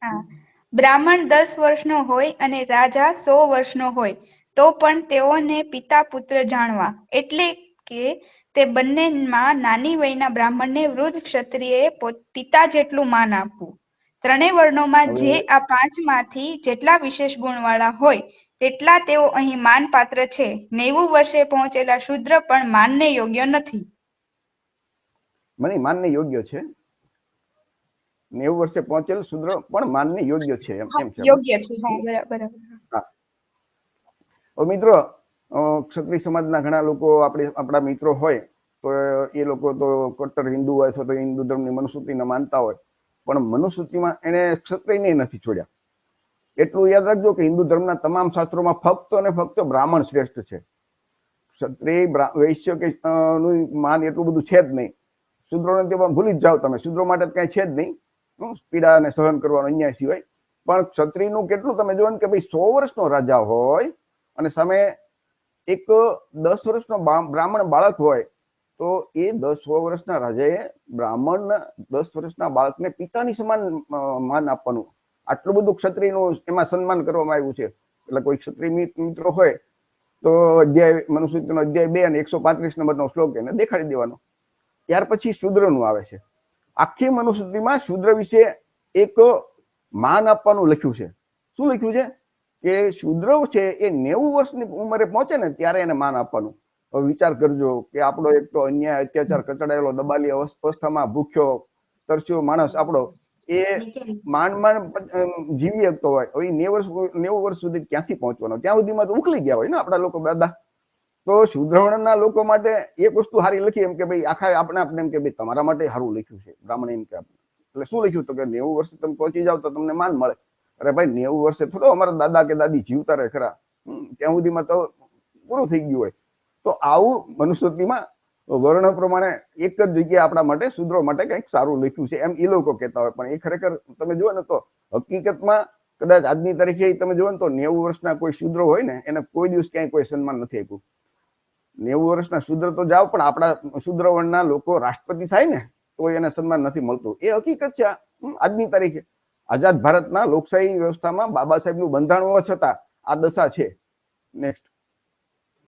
હા, બ્રાહ્મણ 10 વર્ષનો હોય અને રાજા 100 વર્ષનો હોય તો પણ તેઓને પિતા પુત્ર જાણવા, એટલે કે તે બંનેમાં નાની વયના બ્રાહ્મણને વૃદ્ધ ક્ષત્રિયએ પિતા જેટલું માન આપવું. ત્રણેય વર્ણોમાં જે હવે આ પાંચમાંથી જેટલા વિશેષ ગુણવાળા હોય તેટલા તેઓ અહીં માનપાત્ર છે. 90 વર્ષે પહોંચેલા શૂદ્ર પણ માનને યોગ્ય નથી. મને માનને યોગ્ય છે. 90 વર્ષે પહોંચેલ શૂદ્ર પણ માનને યોગ્ય છે, એમ છે આપણે. યોગ્ય છે, હા, બરાબર. હા. મિત્રો, ક્ષત્રિય સમાજના ઘણા લોકો આપણા મિત્રો હોય તો એ લોકો તો કટ્ટર હિન્દુ હોય અથવા તો હિન્દુ ધર્મની મનુસ્મૃતિને માનતા હોય, પણ મનુસ્મૃતિમાં એને ક્ષત્રિયને નથી છોડ્યા. એટલું યાદ રાખજો કે હિન્દુ ધર્મના તમામ શાસ્ત્રોમાં ફક્ત અને ફક્ત બ્રાહ્મણ શ્રેષ્ઠ છે. ક્ષત્રિય વૈશ્ય કે નું માન એટલું બધું છે જ નહીં. શૂદ્રોને તે ભૂલી જ જાઓ તમે. શૂદ્રો માટે કઈ છે જ નહીં, પીડા અને સહન કરવાનો અન્યાય સિવાય. પણ ક્ષત્રિયનું કેટલું તમે જોવો ને કે ભાઈ 100 વર્ષનો રાજા હોય અને સામે એક 10 વર્ષનો બ્રાહ્મણ બાળક હોય તો એ 10 વર્ષના રાજાએ બ્રાહ્મણ 10 વર્ષના બાળકને પિતાની સમાન માન આપવાનું. આટલું બધું ક્ષત્રિયનું એમાં સન્માન કરવામાં આવ્યું છે. એટલે કોઈ ક્ષત્રિય મિત્રો હોય તો મનુસ્મૃતિનો અધ્યાય 2 અને 135 નંબરનો શ્લોક એને દેખાડી દેવાનો. ત્યાર પછી શૂદ્રનું આવે છે. આખી મનુસ્મૃતિમાં શૂદ્ર વિશે એક માન આપવાનું લખ્યું છે. શું લખ્યું છે? કે શૂદ્ર છે એ 90 વર્ષની ઉંમરે પહોંચે ને ત્યારે એને માન આપવાનું. હવે વિચાર કરજો કે આપણો એક તો અન્યાય, અત્યાચાર, કચડાયેલો, દબાલી અવસ્થામાં ભૂખ્યો તરસ્યો માણસ આપણો એ માંડ જીવી શકતો હોય, હવે 90 વર્ષ સુધી ક્યાંથી પહોંચવાનો? ત્યાં સુધીમાં તો ઉકલી ગયા હોય ને આપણા લોકો દાદા. તો શૂદ્રવર્ણના લોકો માટે એક વસ્તુ સારી લખી એમ કે ભાઈ આખા આપણે એમ કે ભાઈ તમારા માટે સારું લખ્યું છે બ્રાહ્મણ એમ કે. એટલે શું લખ્યું તો કે 90 વર્ષે તમે પહોંચી જાવ તો તમને માન મળે. અરે ભાઈ 90 વર્ષે થોડો અમારા દાદા કે દાદી જીવતા રહે ખરા, ત્યાં સુધીમાં તો પૂરું થઈ ગયું હોય. તો આવું મનુસ્મૃતિમાં વર્ણ પ્રમાણે એક જ જગ્યાએ આપણા માટે શૂદ્રો માટે કંઈક સારું લખ્યું છે એમ એ લોકો કહેતા હોય, પણ એ ખરેખર તમે જુઓ ને તો હકીકતમાં કદાચ આજની તારીખે તમે જુઓ ને તો 90 વર્ષના કોઈ શૂદ્રો હોય ને એને કોઈ દિવસ ક્યાંય કોઈ સન્માન નથી આપ્યું. 90 વર્ષના શૂદ્ર તો જાઓ પણ આપણા શૂદ્ર વર્ણના લોકો રાષ્ટ્રપતિ થાય ને તો એને સન્માન નથી મળતું. એ હકીકત છે આજની તારીખે. આઝાદ ભારતના લોકશાહી વ્યવસ્થામાં બાબા સાહેબનું બંધારણ હોવા છતાં આ દશા છે. નેક્સ્ટ.